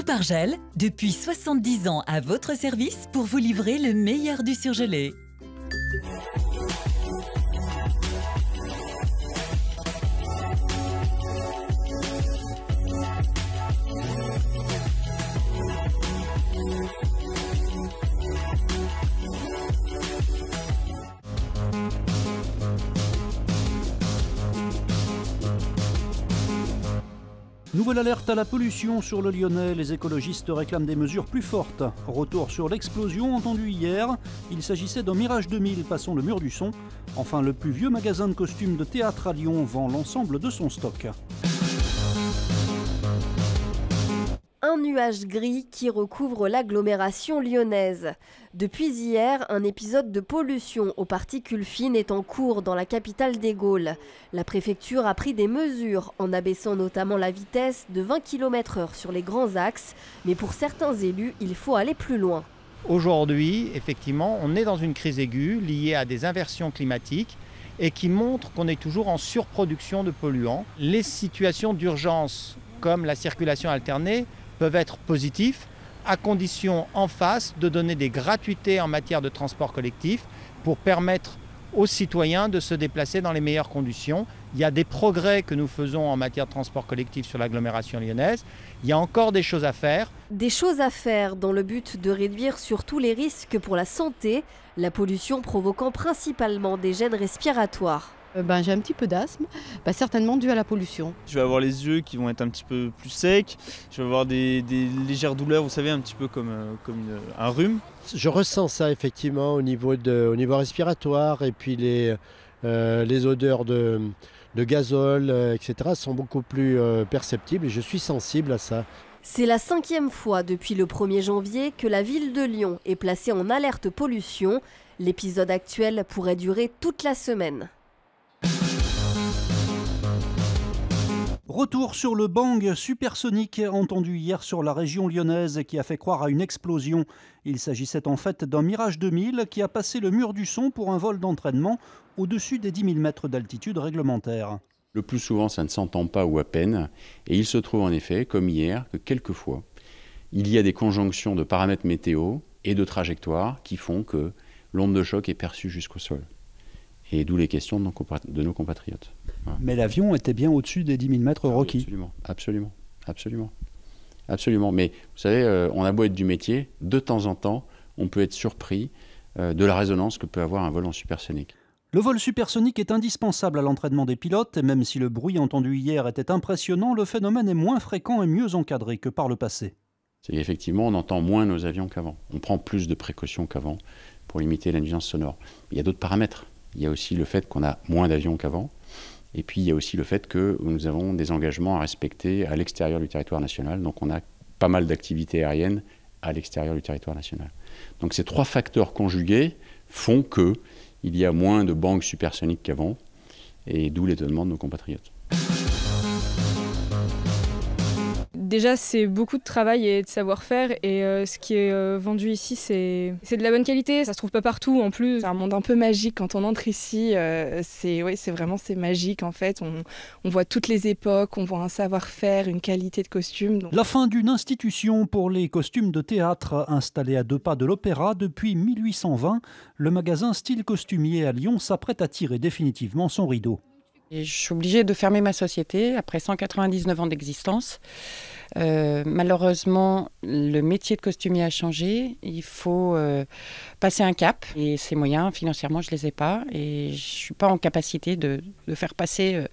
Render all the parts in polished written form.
Coupe-Argel, depuis 70 ans à votre service pour vous livrer le meilleur du surgelé. Nouvelle alerte à la pollution sur le Lyonnais, les écologistes réclament des mesures plus fortes. Retour sur l'explosion entendue hier, il s'agissait d'un Mirage 2000 passant le mur du son. Enfin, le plus vieux magasin de costumes de théâtre à Lyon vend l'ensemble de son stock. Un nuage gris qui recouvre l'agglomération lyonnaise. Depuis hier, un épisode de pollution aux particules fines est en cours dans la capitale des Gaules. La préfecture a pris des mesures en abaissant notamment la vitesse de 20 km/h sur les grands axes. Mais pour certains élus, il faut aller plus loin. Aujourd'hui, effectivement, on est dans une crise aiguë liée à des inversions climatiques et qui montre qu'on est toujours en surproduction de polluants. Les situations d'urgence comme la circulation alternée peuvent être positifs, à condition en face de donner des gratuités en matière de transport collectif pour permettre aux citoyens de se déplacer dans les meilleures conditions. Il y a des progrès que nous faisons en matière de transport collectif sur l'agglomération lyonnaise. Il y a encore des choses à faire. Des choses à faire dans le but de réduire surtout les risques pour la santé, la pollution provoquant principalement des gènes respiratoires. J'ai un petit peu d'asthme, certainement dû à la pollution. Je vais avoir les yeux qui vont être un petit peu plus secs, je vais avoir des légères douleurs, vous savez, un petit peu comme un rhume. Je ressens ça effectivement au niveau respiratoire, et puis les odeurs de gazole, etc. sont beaucoup plus perceptibles et je suis sensible à ça. C'est la 5e fois depuis le 1er janvier que la ville de Lyon est placée en alerte pollution. L'épisode actuel pourrait durer toute la semaine. Retour sur le bang supersonique entendu hier sur la région lyonnaise qui a fait croire à une explosion. Il s'agissait en fait d'un Mirage 2000 qui a passé le mur du son pour un vol d'entraînement au-dessus des 10 000 mètres d'altitude réglementaire. Le plus souvent, ça ne s'entend pas ou à peine. Et il se trouve en effet, comme hier, que quelquefois, il y a des conjonctions de paramètres météo et de trajectoires qui font que l'onde de choc est perçue jusqu'au sol. Et d'où les questions de nos compatriotes. Voilà. Mais l'avion était bien au-dessus des 10 000 mètres requis. Absolument. Mais vous savez, on a beau être du métier, de temps en temps, on peut être surpris de la résonance que peut avoir un vol en supersonique. Le vol supersonique est indispensable à l'entraînement des pilotes, et même si le bruit entendu hier était impressionnant, le phénomène est moins fréquent et mieux encadré que par le passé. Effectivement, on entend moins nos avions qu'avant. On prend plus de précautions qu'avant pour limiter la nuisance sonore. Il y a d'autres paramètres. Il y a aussi le fait qu'on a moins d'avions qu'avant. Et puis il y a aussi le fait que nous avons des engagements à respecter à l'extérieur du territoire national. Donc on a pas mal d'activités aériennes à l'extérieur du territoire national. Donc ces trois facteurs conjugués font qu'il y a moins de bangs supersoniques qu'avant, et d'où l'étonnement de nos compatriotes. Déjà, c'est beaucoup de travail et de savoir-faire, et ce qui est vendu ici, c'est de la bonne qualité. Ça se trouve pas partout en plus. C'est un monde un peu magique quand on entre ici. C'est magique en fait. On voit toutes les époques, on voit un savoir-faire, une qualité de costume. Donc... La fin d'une institution pour les costumes de théâtre installé à 2 pas de l'Opéra depuis 1820. Le magasin Style Costumier à Lyon s'apprête à tirer définitivement son rideau. Et je suis obligée de fermer ma société après 199 ans d'existence. Malheureusement, le métier de costumier a changé. Il faut passer un cap. Et ces moyens, financièrement, je ne les ai pas. Et je ne suis pas en capacité de faire passer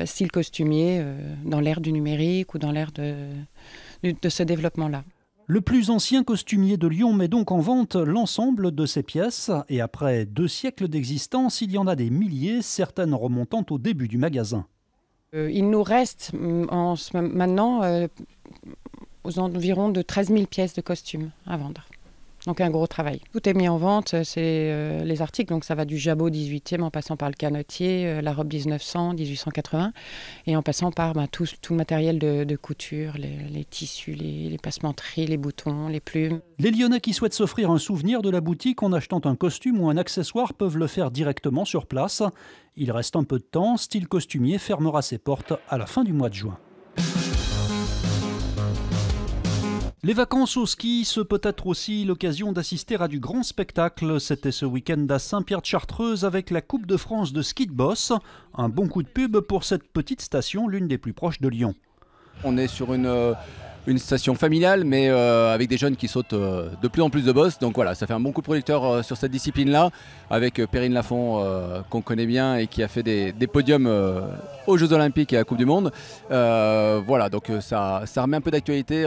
style costumier dans l'ère du numérique ou dans l'ère de ce développement-là. Le plus ancien costumier de Lyon met donc en vente l'ensemble de ses pièces. Et après 2 siècles d'existence, il y en a des milliers, certaines remontant au début du magasin. Il nous reste maintenant aux environs de 13 000 pièces de costumes à vendre. Donc un gros travail. Tout est mis en vente, c'est les articles, donc ça va du jabot 18e en passant par le canotier, la robe 1900, 1880, et en passant par tout le matériel de couture, les tissus, les passementeries, les boutons, les plumes. Les Lyonnais qui souhaitent s'offrir un souvenir de la boutique en achetant un costume ou un accessoire peuvent le faire directement sur place. Il reste un peu de temps, Style Costumier fermera ses portes à la fin du mois de juin. Les vacances au ski, ce peut être aussi l'occasion d'assister à du grand spectacle. C'était ce week-end à Saint-Pierre-de-Chartreuse avec la Coupe de France de ski de boss. Un bon coup de pub pour cette petite station, l'une des plus proches de Lyon. On est sur une station familiale, mais avec des jeunes qui sautent de plus en plus de boss. Donc voilà, ça fait un bon coup de projecteur sur cette discipline-là, avec Perrine Lafont, qu'on connaît bien et qui a fait des podiums aux Jeux Olympiques et à la Coupe du Monde. Voilà, donc ça remet un peu d'actualité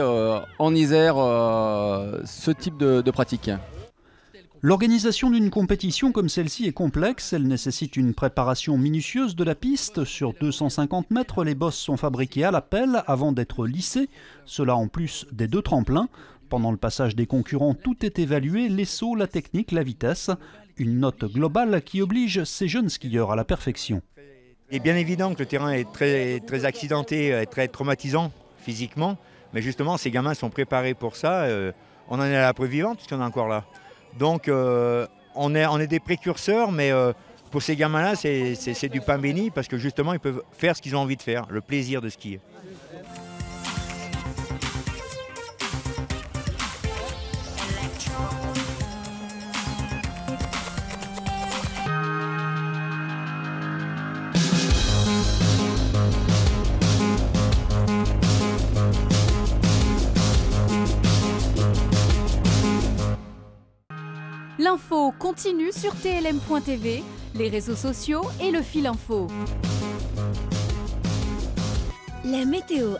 en Isère, ce type de pratique. L'organisation d'une compétition comme celle-ci est complexe, elle nécessite une préparation minutieuse de la piste. Sur 250 mètres, les bosses sont fabriquées à la pelle avant d'être lissées, cela en plus des 2 tremplins. Pendant le passage des concurrents, tout est évalué, les sauts, la technique, la vitesse. Une note globale qui oblige ces jeunes skieurs à la perfection. Il est bien évident que le terrain est très accidenté, très traumatisant physiquement, mais justement ces gamins sont préparés pour ça. On en est à la preuve vivante puisqu'on est encore là. Donc on est des précurseurs, mais pour ces gamins-là, c'est du pain béni parce que justement, ils peuvent faire ce qu'ils ont envie de faire, le plaisir de skier. L'info continue sur TLM.tv, les réseaux sociaux et le fil info. La météo